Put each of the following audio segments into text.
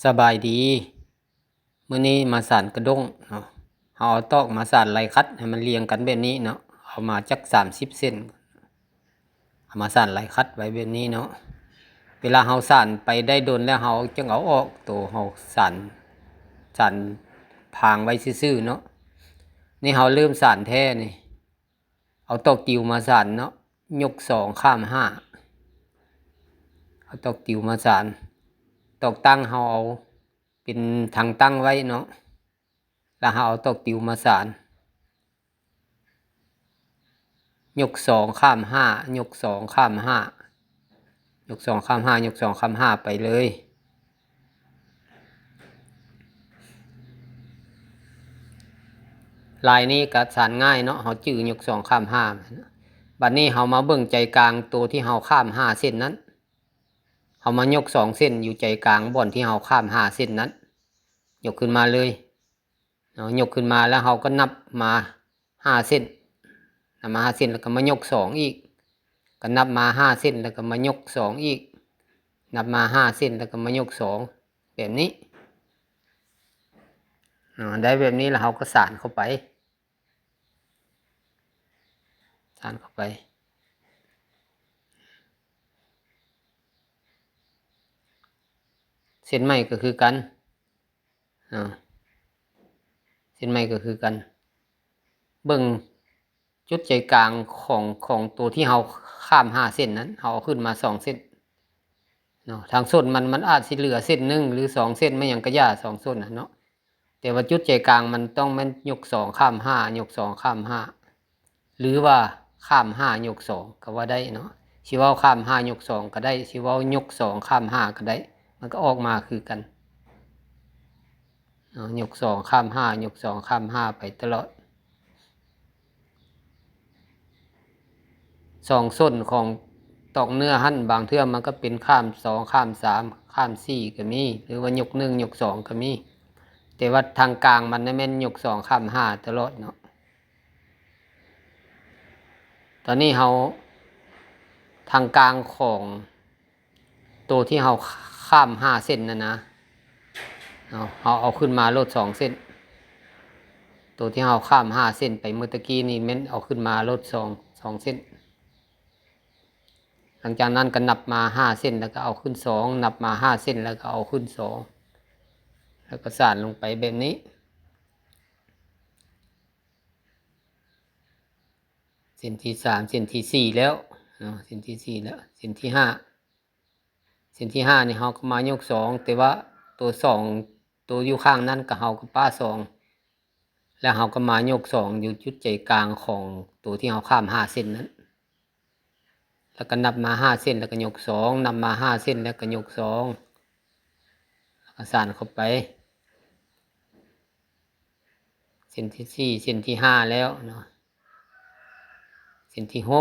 สบายดีมื้อนี้มาสานกระด้งเนาะเอาตอกมาสานไหลคัดให้มันเรียงกันแบบนี้เนาะเอามาจัก30เส้นเอามาสานไหลคัดไว้แบบนี้เนาะเวลาเฮาสานไปได้โดนแล้วเฮาจึงเอาออกตัวเฮาสานพางไว้ซื่อๆเนาะนี่เฮาเริ่มสานแท้นี่เอาตอกติวมาสานเนาะยก2ข้าม5เอาตอกติวมาสานตอกตั้งเฮาเอาเป็นทางตั้งไว้เนาะแล้วเอาตอกติวมาสานยก2ข้าม5ยก2ข้าม5ยก2ข้าม5ยก2ข้าม5ไปเลยลายนี้ก็สานง่ายเนาะเฮาจื้อยก2ข้าม5บัดนี้เฮามาเบิ่งใจกลางตัวที่เฮาข้าม5เส้นนั้นเฮามายก2เส้นอยู่ใจกลางบ่อนที่เฮาข้าม5เส้นนั้นยกขึ้นมาเลยเนาะยกขึ้นมาแล้วเฮาก็นับมา5เส้นนับมา5เส้นแล้วก็มายก2อีกก็นับมา5เส้นแล้วก็มายก2อีกนับมา5เส้นแล้วก็มายก2แบบนี้ได้แบบนี้แล้วเฮาก็สานเข้าไปเส้นใหม่ก็คือกันเส้นใหม่ก็คือกันเบิ่งจุดใจกลางของตัวที่เฮาข้าม5เส้นนั้นเฮาเอาขึ้นมา2เส้นเนาะทางส้นมันอาจสิเหลือเส้นนึงหรือ2เส้นไม่หยังก็ย่า2ส้นเนาะแต่ว่าจุดใจกลางมันต้องแม่นยก2ข้าม5ยก2ข้าม5หรือว่าข้าม5ยก2ก็ว่าได้เนาะสิเว้าข้าม5ยก2ก็ได้สิเว้ายก2ข้าม5ก็ได้มันก็ออกมาคือกันเนาะยก2ข้าม5ยก2ข้าม5ไปตลอด2ส้นของตอกเนื้อหั่นบางเทื่อมันก็เป็นข้าม2ข้าม3ข้าม4ก็มีหรือว่ายก1ยก2ก็มีแต่ว่าทางกลางมันแม่นยก2ข้าม5ตลอดเนาะตอนนี้เฮาทางกลางของตัวที่เฮาข้าม5เส้นนั่นนะเอาขึ้นมาลด2เส้นตัวที่เฮาข้าม5เส้นไปเมื่อตะกี้นี่แม่นเอาขึ้นมาลด2เส้นหลังจากนั้นก็นับมา5เส้นแล้วก็เอาขึ้น2นับมา5เส้นแล้วก็เอาขึ้น2แล้วก็สานลงไปแบบนี้เส้นที่3เส้นที่4แล้วเส้นที่4แล้วเส้นที่5เส้นที่5นี่เฮาก็มายก2แต่ว่าตัว2ตัวอยู่ข้างนั้นก็เฮาก็ป้า2แล้วเฮาก็มายก2อยู่จุดใจกลางของตัวที่เฮาข้าม5เส้นนั้นแล้วก็นับมา5เส้นแล้วก็ยก2นับมา5เส้นแล้วก็ยก2แล้วก็สานเข้าไปเส้นที่4เส้นที่5แล้วเนาะเส้นที่6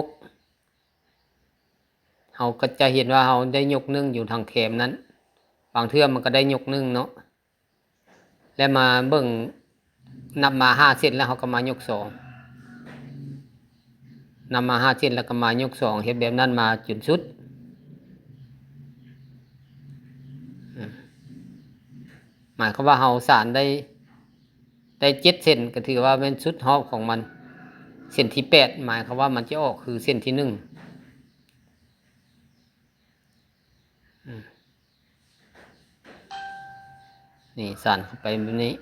เฮาก็จะเห็นว่าเฮาได้ยก1อยู่ทางแคมนั้นบางเทื่อมันก็ได้ยก1เนาะแล้วมาเบิ่งนับมา5เส้นแล้วเฮาก็มายก2นำมา5เส้นแล้วก็มายก2เฮ็ดแบบนั้นมาจนสุดหมายความว่าเฮาสานได้7เส้นก็ถือว่าเป็นสุดฮอบของมันเส้นที่8หมายความว่ามันจะออกคือเส้นที่1นี่สานเข้าไปแบบนี้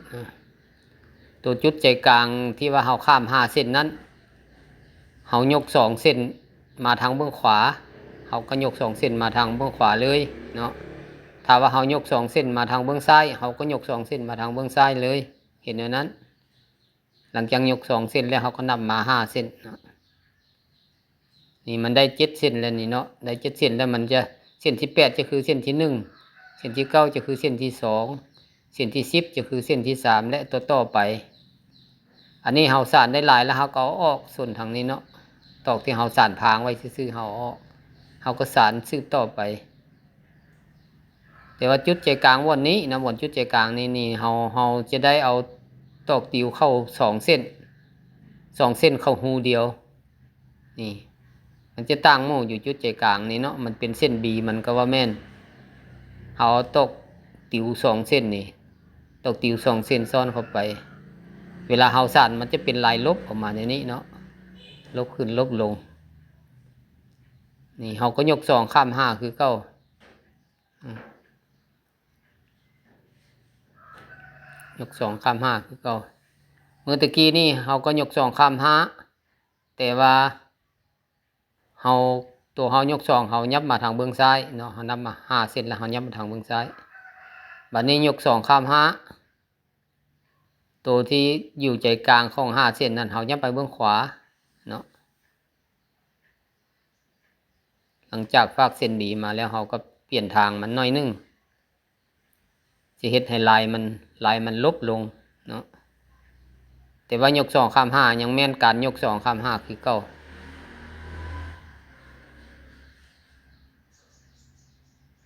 ตัวจุดใจกลางที่ว่าเฮาข้าม5เส้นนั้นเฮายก2เส้นมาทางเบื้องขวาเฮาก็ยก2เส้นมาทางเบื้องขวาเลยเนาะถ้าว่าเฮายก2เส้นมาทางเบื้องซ้ายเฮาก็ยก2เส้นมาทางเบื้องซ้ายเลยเห็นอย่างนั้นหลังจากยก2เส้นแล้วเฮาก็นับมา5เส้นเนาะนี่มันได้7เส้นแล้วนี่เนาะได้7เส้นแล้วมันจะเส้นที่8จะคือเส้นที่1เส้นที่9จะคือเส้นที่2เส้นที่10จะคือเส้นที่3และต่อไปอันนี้เฮาสานได้หลายแล้วเฮาก็เอาออกส่วนทางนี้เนาะตอกที่เฮาสานพางไว้ซื่อๆเฮาออกเฮาก็สานสืบต่อไปแต่ว่าจุดใจกลางวันนี้นะวันจุดใจกลางนี่เฮาจะได้เอาตอกติวเข้า2เส้น2เส้นเข้าหูเดียวนี่มันจะตั้งโม่อยู่จุดใจกลางนี่เนาะมันเป็นเส้น B มันก็ว่าแม่นเฮาตอก ติว2เส้นนี่ตอกติว2เส้นซ้อนเข้าไปเวลาเฮาสั่นมันจะเป็นลายลบออกมาในนี้เนาะลบขึ้นลบลงนี่เฮาก็ยก2ข้าม5คือเก่ายก2ข้าม5คือเก่าเมื่อตะกี้นี่เฮาก็ยก2ข้าม5แต่ว่าเฮาตัวเฮายก2เฮายับมาทางเบื้องซ้ายเนาะเฮานับมา5เส้นแล้วเฮายับมาทางเบื้องซ้ายบัดนี้ยก2ข้าม5ตัวที่อยู่ใจกลางของ5เส้นนั้นเฮายับไปเบื้องขวาเนาะหลังจากฟากเส้นดีมาแล้วเฮาก็เปลี่ยนทางมันหน่อยนึงสิเฮ็ดให้ลายมันลบลงเนาะแต่ว่ายก2ข้าม5ยังแม่นการยก2ข้าม5คือเก่า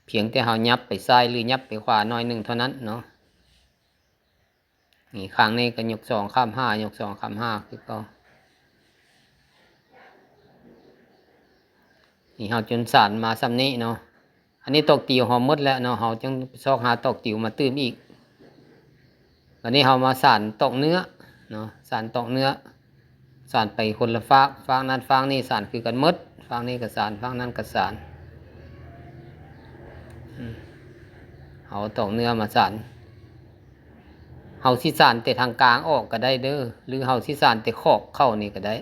เพียงแต่เฮายับไปซ้ายหรือยับไปขวาหน่อยนึงเท่านั้นเนาะนี่ข้างนี้ก็ยก2ข้าม5ยก2ข้าม5คือเก่านี่เฮาจนสานมาซ้ำนี้เนาะอันนี้ตอกติวเฮาหมดแล้วเนาะเฮาจึงซอกหาตอกติวมาตื้มอีกวันนี้เฮามาสานตอกเนื้อเนาะสานตอกเนื้อสานไปคนละฟากนั้นฟากนี้สานคือกันหมดฟากนี้ก็สานฟากนั้นก็สานเอาตอกเนื้อมาสานเฮาสิสานแต่ทางกลางออกก็ได้เด้อหรือเฮาสิสานแต่ขอบเข้านี่ก็ได้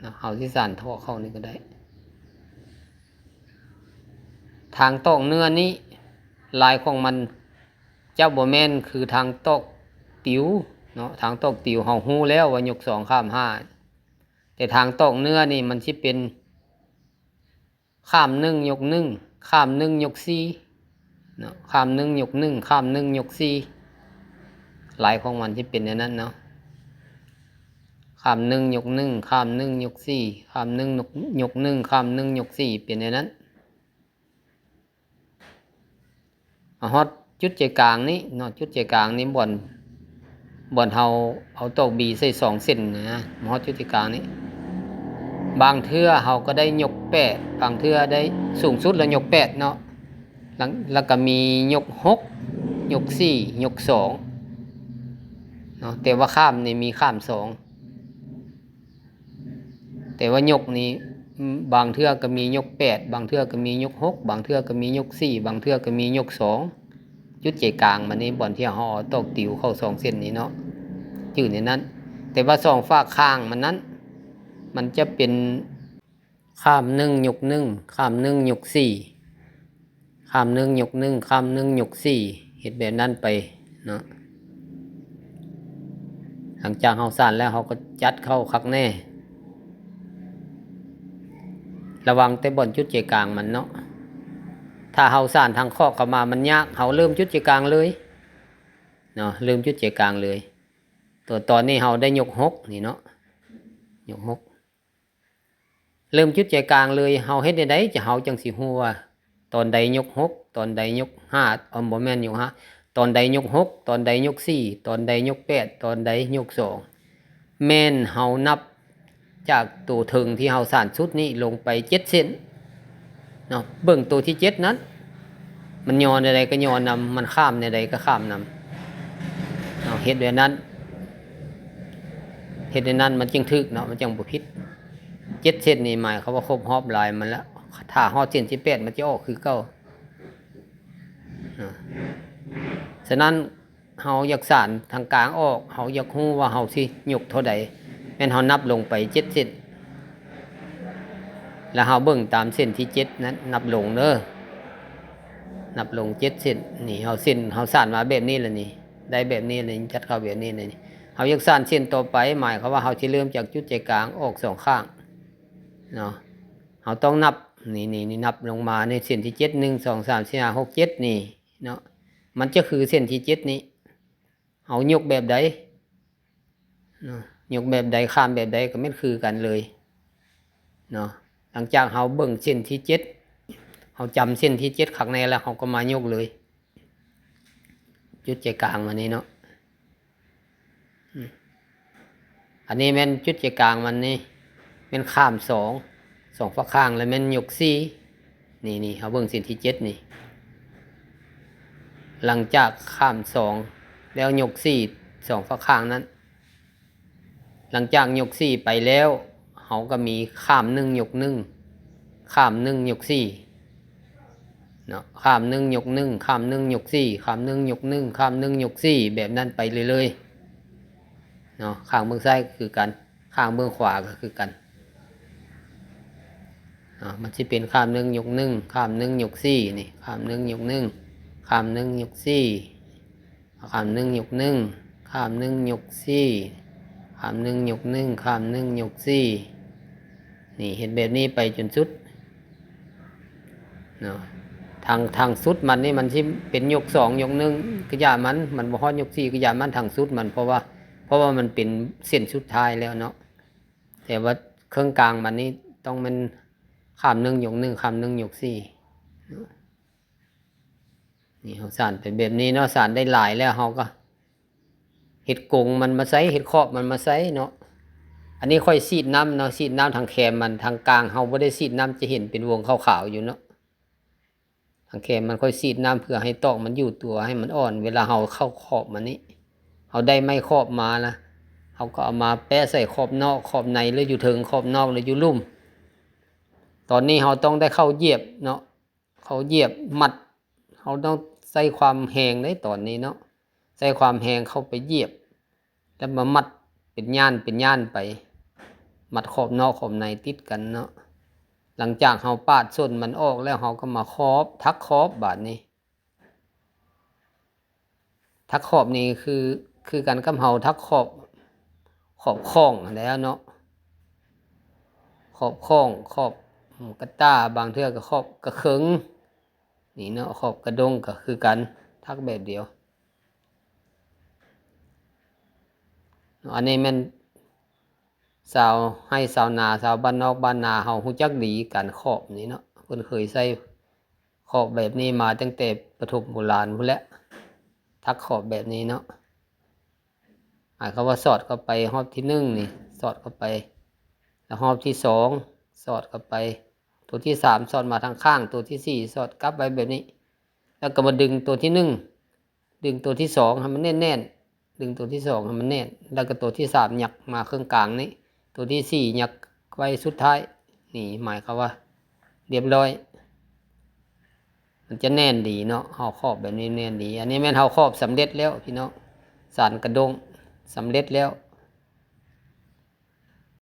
เนาะเฮาสิสานท่อเข้านี่ก็ได้ทางตอกเนื้อนี้ลายของมันเจ้าบ่แม่นคือทางตอกติวเนาะทางตอกติวเฮาฮู้แล้วว่ายก2ข้าม5แต่ทางตอกเนื้อนี่มันสิเป็นข้าม1ยก1ข้าม1ยก4เนาะข้าม1ยก1ข้าม1ยก4ลายของมันสิเป็นอย่างนั้นเนาะข้าม1ยก1ข้าม1ยก4ข้าม1ยก1ข้าม1ยก4เป็นอย่างนั้นฮอดจุดใจกลางนี้เนาะจุดใจกลางนี้บ่อนเฮาเอาตอกบีใส่2เส้นนะฮอดจุดใจกลางนี้บางเทื่อเฮาก็ได้ยก8บางเทื่อได้สูงสุดแล้วยก8เนาะแล้วก็มียก6ยก4ยก2เนาะแต่ว่าข้ามนี่มีข้าม2แต่ว่ายกนี้บางเทื่อก็มียก8บางเทื่อก็มียก6บางเทื่อก็มียก4บางเทื่อก็มียก2จุดใจกลางมันนี่บ่อนที่เฮาตอกติวเข้า2เส้นนี้เนาะอยู่ในนั้นแต่ว่า2ฝากข้างมันนั้นมันจะเป็นข้าม1ยก1ข้าม1ยก4ข้าม1ยก1ข้าม1ยก4เฮ็ดแบบนั้นไปเนาะหลังจากเฮาสานแล้วเฮาก็จัดเข้าคักแน่ระวังแต่บ่อนจุดใจกลางมันเนาะถ้าเฮาสานทางข้อเข้ามามันยากเฮาเริ่มจุดใจกลางเลยเนาะเริ่มจุดใจกลางเลยตอนนี้เฮาได้ยก6นี่เนาะยก6เริ่มจุดใจกลางเลยเฮาเฮ็ดได้จะเฮาจังสิฮู้ว่าตอนใดยก6ตอนใดยก5บ่แม่นยก5ตอนใดยก6ตอนใดยก4ตอนใดยก8ตอนใดยก2แม่นเฮานับจากตัวถึงที่เฮาสานชุดนี้ลงไป7เส้นเนาะเบิ่งตัวที่7นั้นมันย้อนใดก็ย้อนนำมันข้ามใดก็ข้ามนำเนาะเฮ็ดแบบนั้นเฮ็ดในนั้นมันจึงถึกเนาะมันจังบ่ผิด7เส้นนี่หมายเขาว่าครบรอบลายมันแล้วถ้าฮอดเส้น18มันจะออกคือเก่าฉะนั้นเฮาอยากสานทางกลางออกเฮาอยากฮู้ว่าเฮาสิยกเท่าใดแม่นเฮานับลงไป7เส้นแล้วเฮาเบิ่งตามเส้นที่7นั้นนับลงเด้อนับลง7เส้นนี่เฮาเส้นเฮาสานมาแบบนี้แล้วนี่ได้แบบนี้เลยจัดเข้าแบบนี้เลยนี่เฮาอยากสานเส้นต่อไปหมายความว่าเฮาสิเริ่มจากจุดใจกลางออก2ข้างเนาะเฮาต้องนับนี่นับลงมาในเส้นที่7 1 2 3 4 5 6 7นี่เนาะมันจะคือเส้นที่7นี้เฮายกแบบใดเนาะยกแบบใดข้ามแบบใดก็ไม่คือกันเลยเนาะหลังจากเฮาเบิ่งเส้นที่7เฮาจำเส้นที่7ข้างในแล้วเฮาก็มายกเลยจุดใจกลางมันนี้เนาะอันนี้แม่นจุดใจกลางมันนี่แม่นข้าม2ฝากข้างแล้วแม่นยก4นี่เฮาเบิ่งเส้นที่7นี่ หลังจากข้ามสองแล้วยกสี่สองฝาข้างนั้นหลังจากยกสี่ไปแล้วเขาก็มีข้ามหนึ่งยกหนึ่งข้ามหนึ่งยกสี่เนาะข้ามหนึ่งยกหนึ่งข้ามหนึ่งยกสี่ข้ามหนึ่งยกหนึ่งข้ามหนึ่งยกสี่แบบนั้นไปเรื่อยๆเนาะข้างเบื้องซ้ายก็คือกันข้างเบื้องขวาก็คือกันมันจะเป็นข้ามหนึ่งยกหนึ่งข้ามหนึ่งยกสี่นี่ข้ามหนึ่งยกหนึ่งข้ามหนึ่งยกสี่ข้ามหนึ่งยกหนึ่งข้ามหนึ่งยกสี่ข้ามหนึ่งยกหนึ่งข้ามหนึ่งยกสี่นี่เห็นแบบนี้ไปจนสุดเนาะทางสุดมันนี่มันที่เป็นยกสองยกหนึ่งกระยามันบ่ฮอดยกสี่กระยามันทางสุดมันเพราะว่ามันเป็นเส้นสุดท้ายแล้วเนาะแต่ว่าเครื่องกลางมันนี่ต้องมันข้ามหนึ่งยกหนึ่งข้ามหนึ่งยกสี่นี่เขาสานเป็นแบบนี้เนาะสานได้หลายแล้วเขาก็เห็ดกงมันมาใส่เห็ดขอบมันมาใส่เนาะอันนี้ค่อยซีดน้ำเนาะซีดน้ำทางแคมมันทางกลางเขาไม่ได้ซีดน้ำจะเห็นเป็นวงขาวๆอยู่เนาะทางแคมมันค่อยซีดน้ำเพื่อให้ตอกมันอยู่ตัวให้มันอ่อนเวลาเขาเข้าขอบมันนี้เขาได้ไม้ขอบมานะเขาก็เอามาแปะใส่ขอบนอกขอบในหรืออยู่ถึงขอบนอกหรืออยู่ลุ่มตอนนี้เขาต้องได้เข้าเหยียบเนาะเขาเหยียบมัดเขาต้องใส่ความแห้งได้ตอนนี้เนาะใส่ความแห้งเข้าไปเหยียบแล้วมามัดเป็นย่านไปมัดขอบนอกขอบในติดกันเนาะหลังจากเขาปาดส้นมันออกแล้วเขาก็มาครอบทักครอบบาดนี้ทักขอบนี่คือการกำเฮาทักขอบข้องแล้วเนาะขอบข้องขอบกระต้าบางเทื่อก็ขอบกระเคิงนี่เนาะขอบกระดงก็คือกันทักแบบเดียวอันนี้มันสาวให้สาวนาสาวบ้านนอกบ้านนาเฮาฮู้จักดีการขอบนี่เนาะเพิ่นเคยใส่ขอบแบบนี้มาตั้งแต่ประถมโบราณพุ่นแหละทักขอบแบบนี้เนาะหมายความว่าสอดเข้าไปรอบที่1นี่สอดเข้าไปแล้วรอบที่2สอดเข้าไปตัวที่3สอดมาทางข้างตัวที่4สอดกลับไว้แบบนี้แล้วก็มาดึงตัวที่1ดึงตัวที่2ให้มันแน่นๆดึงตัวที่2ให้มันแน่นแล้วก็ตัวที่3หยักมาเครื่องกลางนี้ตัวที่4หยักไว้สุดท้ายนี่หมายความว่าเรียบร้อยมันจะแน่นดีเนาะเฮาครอบแบบนี้แน่นดีอันนี้แม่นเฮาครอบสำเร็จแล้วพี่น้องสานกระดงสำเร็จแล้ว